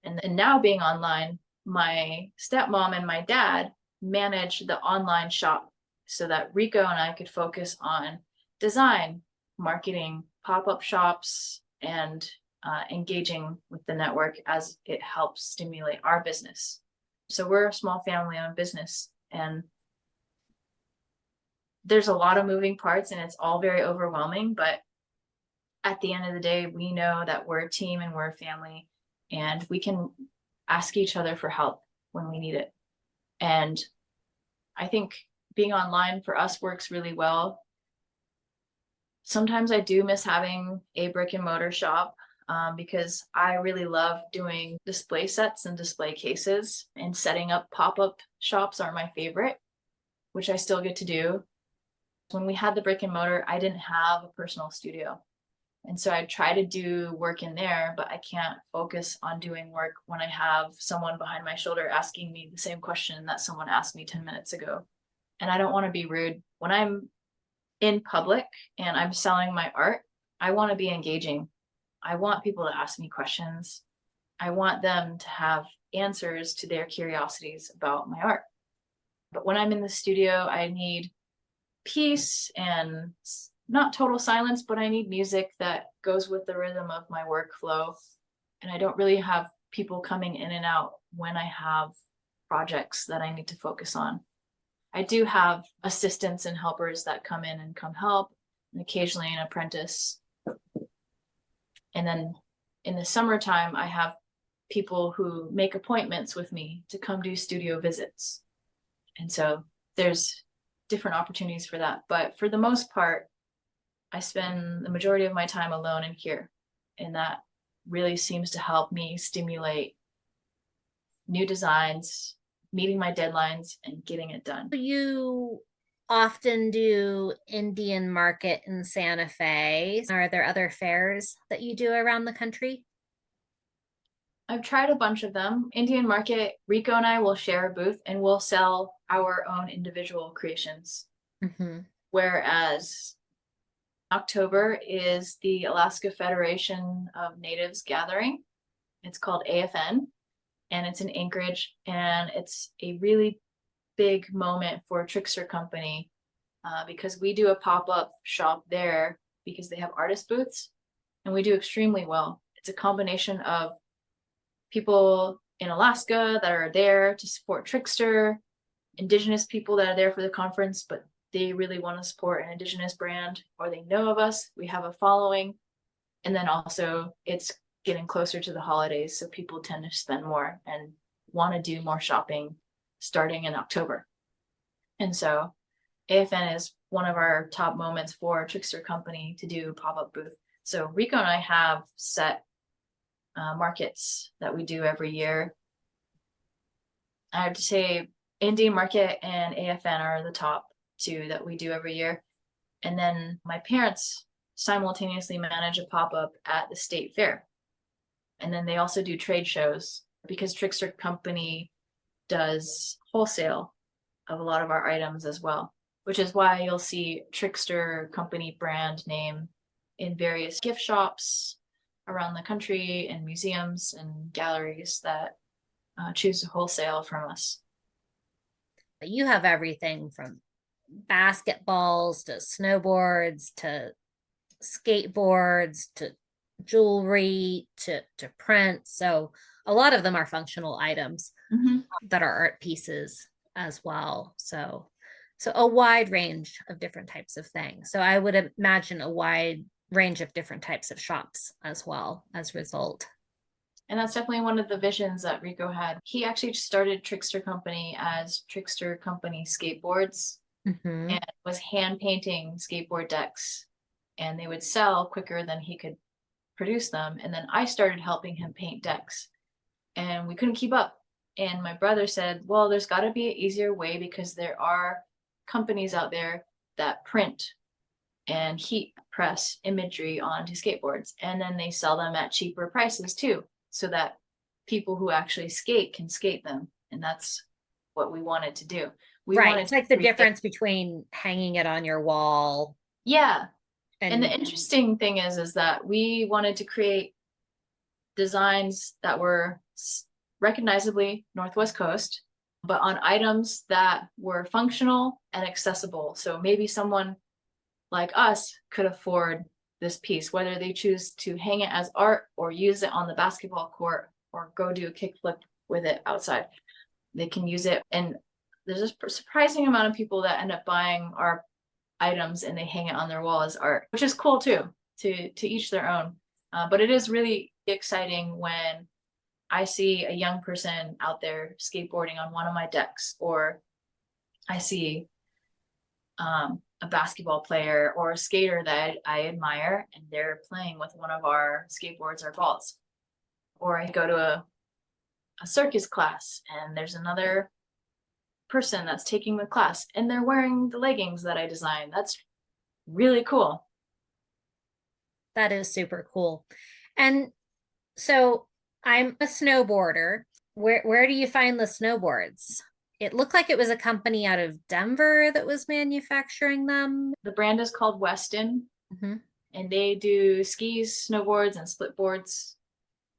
S2: And now being online, my stepmom and my dad manage the online shop so that Rico and I could focus on design, marketing, pop-up shops, and engaging with the network as it helps stimulate our business. So we're a small family-owned business, and there's a lot of moving parts and it's all very overwhelming, but at the end of the day, we know that we're a team and we're a family, and we can ask each other for help when we need it. And I think being online for us works really well. Sometimes I do miss having a brick and mortar shop because I really love doing display sets and display cases, and setting up pop-up shops are my favorite, which I still get to do. When we had the brick and mortar, I didn't have a personal studio. And so I try to do work in there, but I can't focus on doing work when I have someone behind my shoulder asking me the same question that someone asked me 10 minutes ago. And I don't want to be rude. When I'm in public and I'm selling my art, I want to be engaging. I want people to ask me questions. I want them to have answers to their curiosities about my art. But when I'm in the studio, I need peace and not total silence, but I need music that goes with the rhythm of my workflow. And I don't really have people coming in and out when I have projects that I need to focus on. I do have assistants and helpers that come in and come help, and occasionally an apprentice. And then in the summertime, I have people who make appointments with me to come do studio visits. And so there's different opportunities for that. But for the most part, I spend the majority of my time alone in here, and that really seems to help me stimulate new designs, meeting my deadlines, and getting it done.
S3: You often do Indian Market in Santa Fe. Are there other fairs that you do around the country?
S2: I've tried a bunch of them. Indian Market, Rico and I will share a booth and we'll sell our own individual creations.
S3: Mm-hmm.
S2: Whereas October is the Alaska Federation of Natives gathering. It's called AFN, and it's in Anchorage, and it's a really big moment for Trickster Company because we do a pop-up shop there because they have artist booths, and we do extremely well. It's a combination of people in Alaska that are there to support Trickster, Indigenous people that are there for the conference, but they really want to support an Indigenous brand, or they know of us, we have a following. And then also it's getting closer to the holidays, so people tend to spend more and want to do more shopping starting in October. And so AFN is one of our top moments for Trickster Company to do pop-up booth. So Rico and I have set markets that we do every year. I have to say Indian Market and AFN are the top two that we do every year. And then my parents simultaneously manage a pop-up at the state fair. And then they also do trade shows because Trickster Company does wholesale of a lot of our items as well, which is why you'll see Trickster Company brand name in various gift shops around the country and museums and galleries that choose to wholesale from us.
S3: You have everything from basketballs to snowboards to skateboards to jewelry to prints. So a lot of them are functional items that are art pieces as well. So a wide range of different types of things. So I would imagine a wide range of different types of shops as well as a result.
S2: And that's definitely one of the visions that Rico had. He actually started Trickster Company as Trickster Company Skateboards and was hand painting skateboard decks, and they would sell quicker than he could produce them. And then I started helping him paint decks, and we couldn't keep up. And my brother said, well, there's got to be an easier way because there are companies out there that print and heat press imagery onto skateboards, and then they sell them at cheaper prices too, so that people who actually skate can skate them. And that's what we wanted to do. We
S3: Right.
S2: wanted
S3: It's
S2: to
S3: like the
S2: create-
S3: difference between hanging it on your wall.
S2: Yeah. And the
S3: And
S2: interesting thing is that we wanted to create designs that were recognizably Northwest Coast, but on items that were functional and accessible. So maybe someone like us could afford this piece, whether they choose to hang it as art or use it on the basketball court or go do a kickflip with it outside. They can use it. And there's a surprising amount of people that end up buying our items and they hang it on their wall as art, which is cool too, to each their own. But it is really exciting when I see a young person out there skateboarding on one of my decks, or I see a basketball player or a skater that I admire and they're playing with one of our skateboards or balls. Or I go to a circus class and there's another person that's taking the class and they're wearing the leggings that I designed. That's really cool.
S3: that is super cool. And so I'm a snowboarder. Where do you find the snowboards? It looked like it was a company out of Denver that was manufacturing them.
S2: The brand is called Weston,
S3: Mhm.
S2: and they do skis, snowboards, and split boards.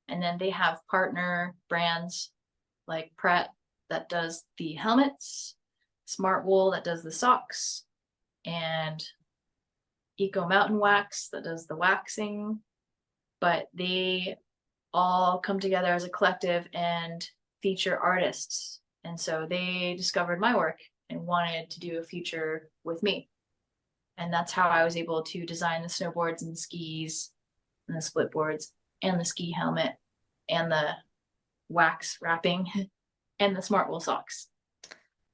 S2: And then they have partner brands like Pret that does the helmets, Smart Wool that does the socks, and Eco Mountain Wax that does the waxing. But they all come together as a collective and feature artists. And so they discovered my work and wanted to do a feature with me. And that's how I was able to design the snowboards and the skis and the split boards and the ski helmet and the wax wrapping and the Smart Wool socks.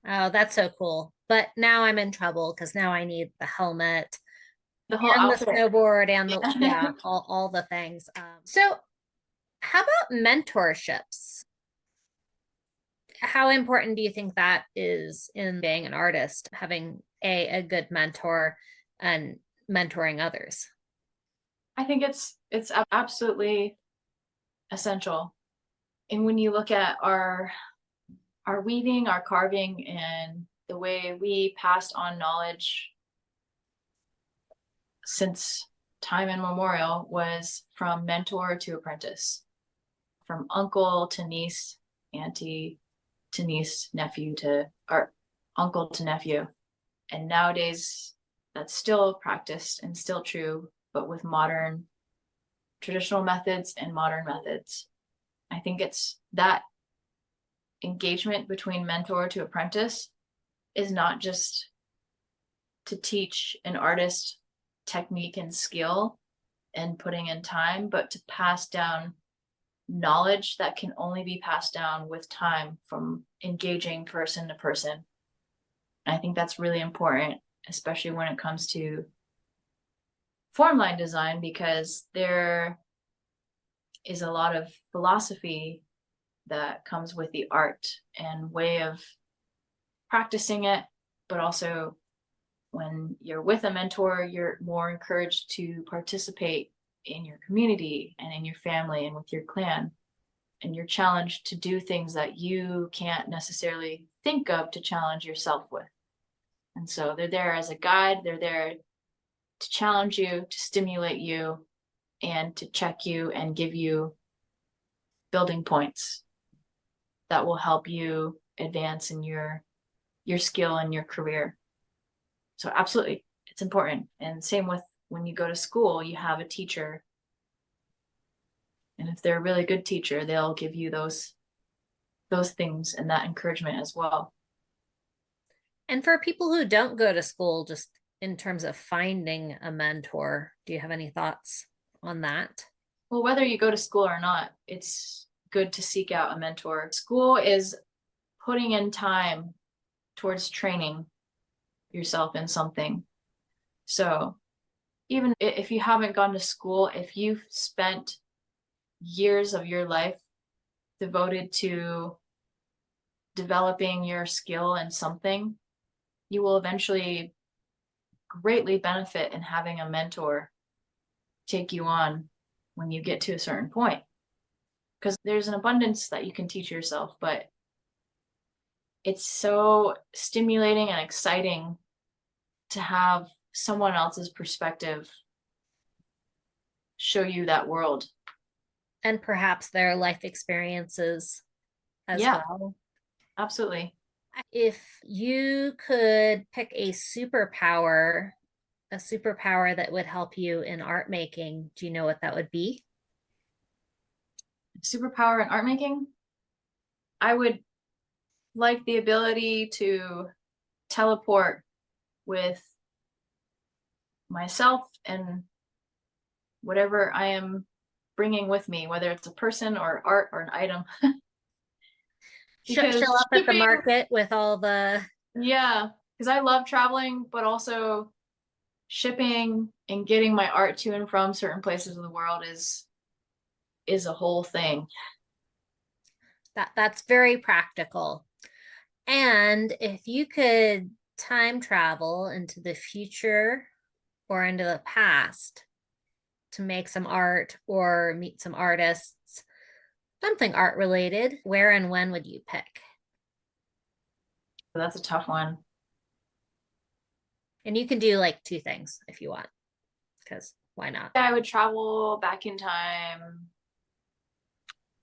S3: Oh, that's so cool. But now I'm in trouble because now I need the helmet
S2: The whole
S3: and the
S2: outfit.
S3: snowboard and the
S2: Yeah.
S3: all the things. So how about mentorships? How important do you think that is in being an artist, having a good mentor and mentoring others?
S2: I think it's absolutely essential. And when you look at our weaving, our carving, and the way we passed on knowledge since time immemorial was from mentor to apprentice, from uncle to niece, auntie to niece, nephew to or uncle to nephew. And nowadays that's still practiced and still true, but with modern traditional methods and modern methods. I think it's that engagement between mentor to apprentice is not just to teach an artist technique and skill and putting in time, but to pass down knowledge that can only be passed down with time from engaging person to person. And I think that's really important, especially when it comes to formline design, because there is a lot of philosophy that comes with the art and way of practicing it, but also when you're with a mentor, you're more encouraged to participate in your community and in your family and with your clan. And you're challenged to do things that you can't necessarily think of to challenge yourself with. And so they're there as a guide, they're there to challenge you, to stimulate you, and to check you and give you building points that will help you advance in your skill and your career. So absolutely, it's important. And same with when you go to school, you have a teacher. And if they're a really good teacher, they'll give you those things and that encouragement as well.
S3: And for people who don't go to school, just in terms of finding a mentor, do you have any thoughts on that?
S2: Well, whether you go to school or not, it's good to seek out a mentor. School is putting in time towards training yourself in something. So even if you haven't gone to school, if you've spent years of your life devoted to developing your skill in something, you will eventually greatly benefit in having a mentor take you on when you get to a certain point. Because there's an abundance that you can teach yourself, but it's so stimulating and exciting to have someone else's perspective show you that world.
S3: And perhaps their life experiences as
S2: Yeah,
S3: well.
S2: absolutely.
S3: If you could pick a superpower that would help you in art making, do you know what that would be?
S2: Superpower in art making, I would like the ability to teleport with myself and whatever I am bringing with me, whether it's a person or art or an item.
S3: Show
S2: Because
S3: up at the
S2: shipping,
S3: market with all the
S2: yeah, because I love traveling, but also shipping and getting my art to and from certain places of the world is a whole thing.
S3: that's very practical. And if you could time travel into the future or into the past to make some art or meet some artists, something art related, where and when would you pick?
S2: So that's a tough one.
S3: And you can do like two things if you want, because why not?
S2: I would travel back in time.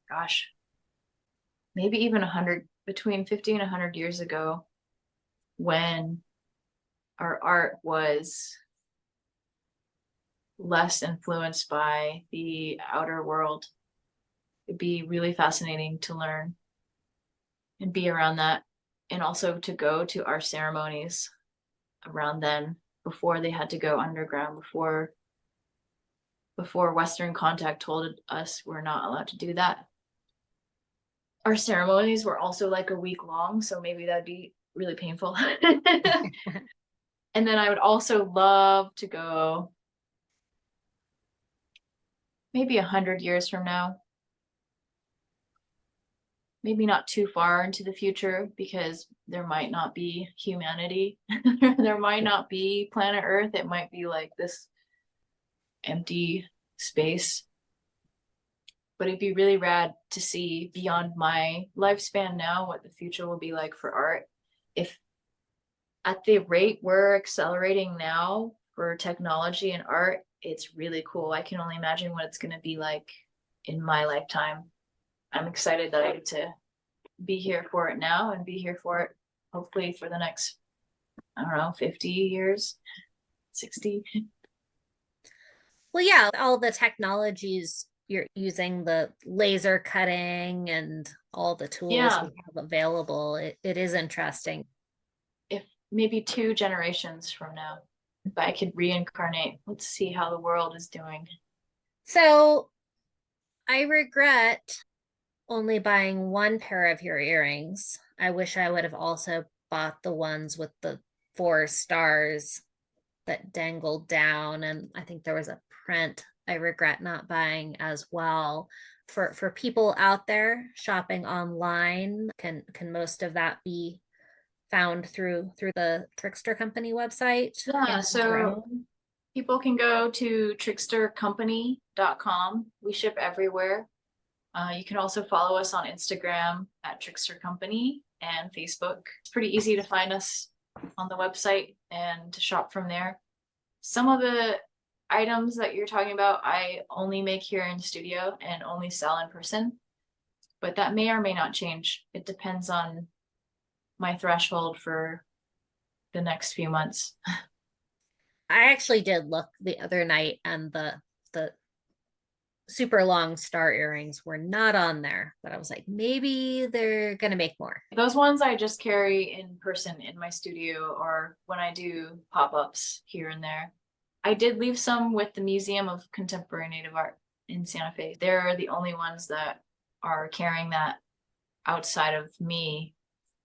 S2: Gosh, maybe even 100, between 50 and 100 years ago, when our art was less influenced by the outer world. It'd be really fascinating to learn and be around that, and also to go to our ceremonies around then, before they had to go underground, before Western contact told us we're not allowed to do that. Our ceremonies were also like a week long, so maybe that'd be really painful. And then I would also love to go maybe 100 years from now. Maybe not too far into the future, because there might not be humanity. There might not be planet Earth. It might be like this empty space. But it'd be really rad to see beyond my lifespan now what the future will be like for art. If at the rate we're accelerating now for technology and art, it's really cool. I can only imagine what it's going to be like in my lifetime. I'm excited that I get to be here for it now and be here for it hopefully for the next, I don't know, 50 years, 60.
S3: Well, yeah, all the technologies you're using, the laser cutting and all the tools
S2: Yeah,
S3: we have available, it is interesting.
S2: if maybe 2 generations from now, if I could reincarnate, let's see how the world is doing.
S3: So I regret only buying one pair of your earrings. I wish I would have also bought the ones with the 4 stars that dangled down. And I think there was a print I regret not buying as well. For people out there shopping online, can most of that be found through the Trickster Company website?
S2: Yeah,
S3: Amazon
S2: so people can go to trickstercompany.com. We ship everywhere. You can also follow us on Instagram at Trickster Company and Facebook. It's pretty easy to find us on the website and to shop from there. Some of the items that you're talking about, I only make here in studio and only sell in person, but that may or may not change. It depends on my threshold for the next few months.
S3: I actually did look the other night, and the super long star earrings were not on there, but I was like, maybe they're gonna make more.
S2: Those ones I just carry in person in my studio or when I do pop-ups here and there. I did leave some with the Museum of Contemporary Native Art in Santa Fe. They're the only ones that are carrying that outside of me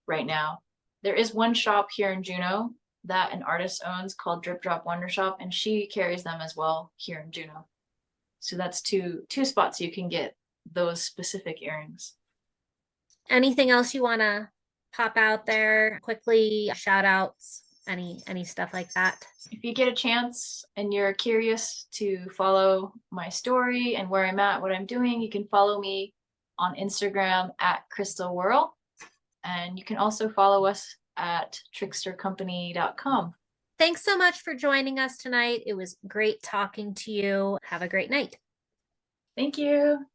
S2: right now. There is one shop here in Juneau that an artist owns called Drip Drop Wonder Shop, and she carries them as well here in Juneau. So that's two spots you can get those specific earrings.
S3: Anything else you want to pop out there quickly? Shout outs. any stuff like that?
S2: If you get a chance and you're curious to follow my story and where I'm at, what I'm doing, you can follow me on Instagram at Crystal Worl. And you can also follow us at trickstercompany.com.
S3: Thanks so much for joining us tonight. It was great talking to you. Have a great night.
S2: Thank you.